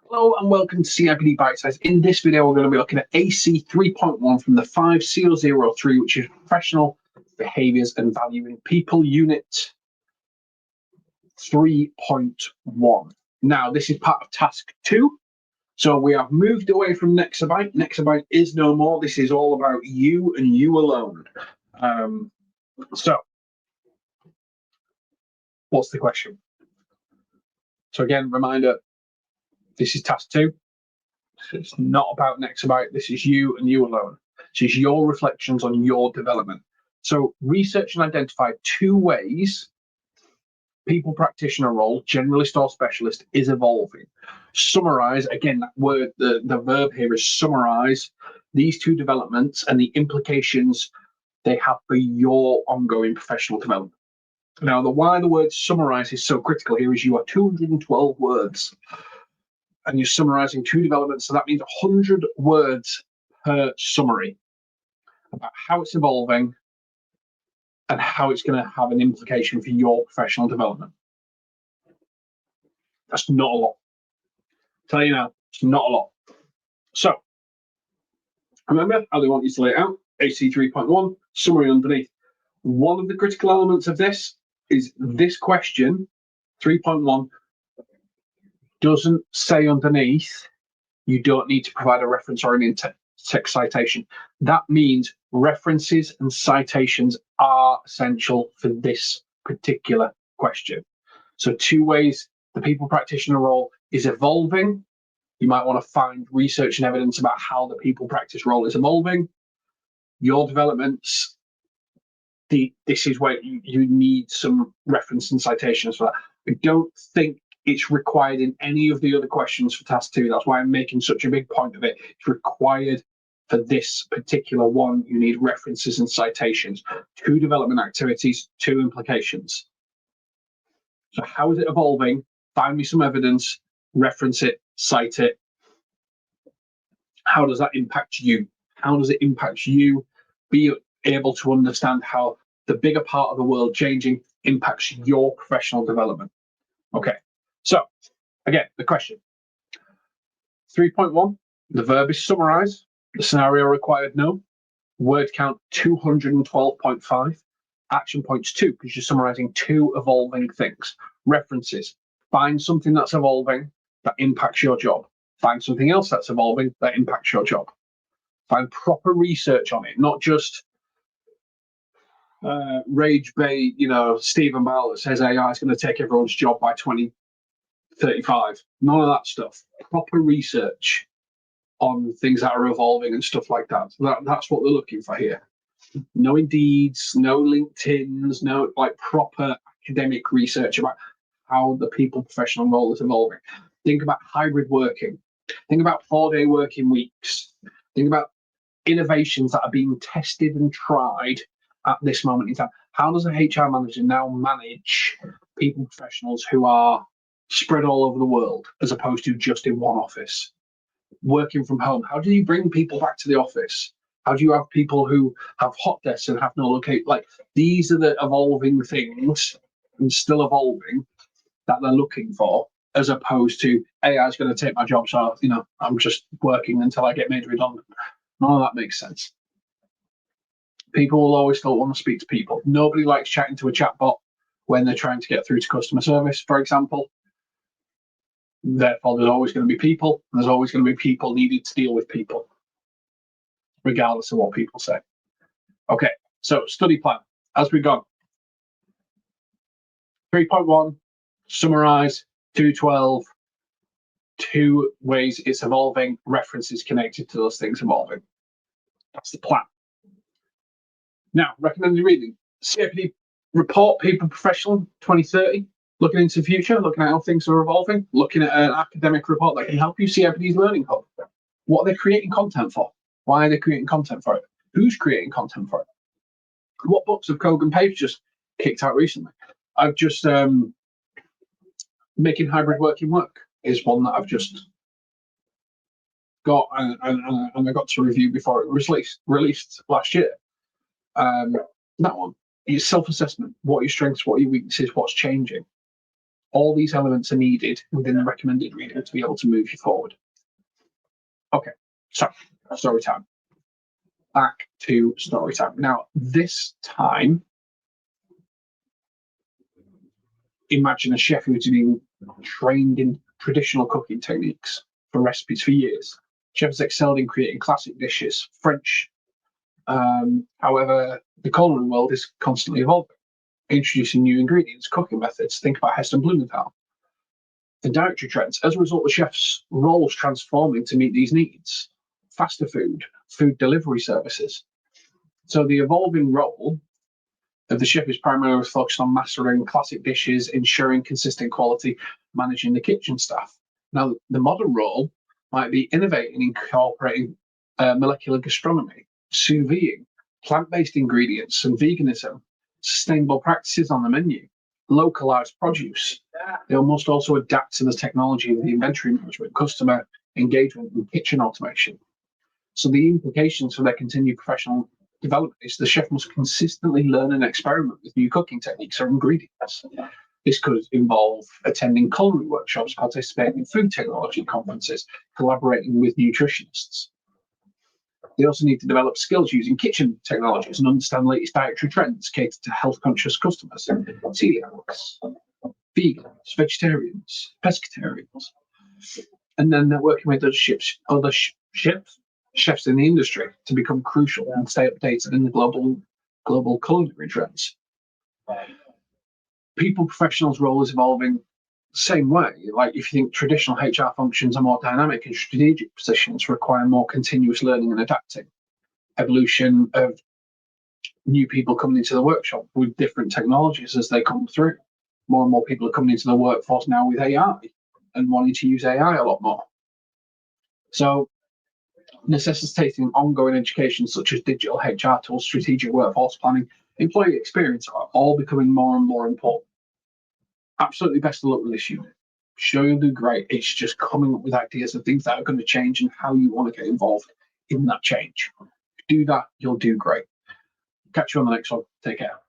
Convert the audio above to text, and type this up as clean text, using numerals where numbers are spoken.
Hello and welcome to CIPD Bitesize. In this video, we're going to be looking at AC3.1 from the 5003, which is Professional Behaviours and Valuing People Unit 3.1. Now, this is part of task 2. So we have moved away from Nexabyte. Nexabyte is no more. This is all about you and you alone. So, what's the question? So again, reminder, this is task 2. It's not about Nexabyte. This is you and you alone. This is your reflections on your development. So research and identify 2 ways people practitioner role, generalist or specialist, is evolving. Summarize, again, that word, the verb here is summarize these 2 developments and the implications they have for your ongoing professional development. Now, why the word summarize is so critical here is you are 212 words. And you're summarizing 2 developments, so that means 100 words per summary about how it's evolving and how it's going to have an implication for your professional development. That's not a lot. I'll tell you now, it's not a lot. So, remember how they want you to lay it out. AC 3.1, summary underneath. One of the critical elements of this is this question, 3.1, doesn't say underneath you don't need to provide a reference or an in-text citation. That means references and citations are essential for this particular question. So 2 ways the people practitioner role is evolving. You might want to find research and evidence about how the people practice role is evolving. Your developments, this is where you need some reference and citations for that. I don't think it's required in any of the other questions for task 2. That's why I'm making such a big point of it. It's required for this particular one. You need references and citations. 2 development activities, 2 implications. So how is it evolving? Find me some evidence, reference it, cite it. How does that impact you? How does it impact you? Be able to understand how the bigger part of the world changing impacts your professional development. Okay. So, again, the question. 3.1, the verb is summarize. The scenario required, no. Word count 212.5. Action points 2, because you're summarizing 2 evolving things. References. Find something that's evolving that impacts your job. Find something else that's evolving that impacts your job. Find proper research on it, not just rage bait, Stephen Ball that says AI is going to take everyone's job by 2035. None of that stuff. Proper research on things that are evolving and stuff like that. That's what they're looking for here. No Indeeds, no LinkedIn's, no proper academic research about how the people professional role is evolving. Think about hybrid working. Think about 4-day working weeks. Think about innovations that are being tested and tried at this moment in time. How does a HR manager now manage people professionals who are spread all over the world as opposed to just in one office? Working from home, how do you bring people back to the office? How do you have people who have hot desks and have no location? These are the evolving things and still evolving that they're looking for, as opposed to AI is going to take my job, so I'm just working until I get made redundant. None of that makes sense. People will always still want to speak to people. Nobody likes chatting to a chatbot when they're trying to get through to customer service, for example. Therefore, there's always going to be people. There's always going to be people needed to deal with people, regardless of what people say. Okay, so study plan. As we've gone. 3.1, summarize, 212, 2 ways it's evolving, references connected to those things evolving. That's the plan. Now, recommended reading. CIPD Report People Professional 2030. Looking into the future, looking at how things are evolving, looking at an academic report that can help you. CIPD's Learning Hub. What are they creating content for? Why are they creating content for it? Who's creating content for it? What books have Kogan Page just kicked out recently? I've just Making Hybrid Working Work is one that I've just got and I got to review before it was released last year. That one is self-assessment. What are your strengths? What are your weaknesses? What's changing? All these elements are needed within the recommended reading to be able to move you forward. Okay, so story time. Back to story time. Now, this time, imagine a chef who's been trained in traditional cooking techniques for recipes for years. Chefs excelled in creating classic dishes, French. However, the culinary world is constantly evolving, introducing new ingredients, cooking methods. Think about Heston Blumenthal. The dietary trends. As a result, the chef's roles transforming to meet these needs. Faster food, food delivery services. So the evolving role of the chef is primarily focused on mastering classic dishes, ensuring consistent quality, managing the kitchen staff. Now, the modern role might be innovating, incorporating molecular gastronomy, sous vide, plant-based ingredients and veganism, sustainable practices on the menu, localized produce. They must also adapt to the technology of the inventory management, customer engagement, and kitchen automation. So the implications for their continued professional development is the chef must consistently learn and experiment with new cooking techniques or ingredients. This could involve attending culinary workshops, participating in food technology conferences, collaborating with nutritionists. They also need to develop skills using kitchen technologies and understand the latest dietary trends, cater to health-conscious customers, celiacs, vegans, vegetarians, pescatarians. And then they're working with other chefs in the industry to become crucial and stay updated in the global culinary trends. People professionals' role is evolving the same way. Like if you think traditional HR functions are more dynamic and strategic positions require more continuous learning and adapting. Evolution of new people coming into the workshop with different technologies as they come through. More and more people are coming into the workforce now with AI and wanting to use AI a lot more. So necessitating ongoing education such as digital HR tools, strategic workforce planning, employee experience are all becoming more and more important. Absolutely best of luck with this unit. Sure, you'll do great. It's just coming up with ideas of things that are going to change and how you want to get involved in that change. If you do that, you'll do great. Catch you on the next one. Take care.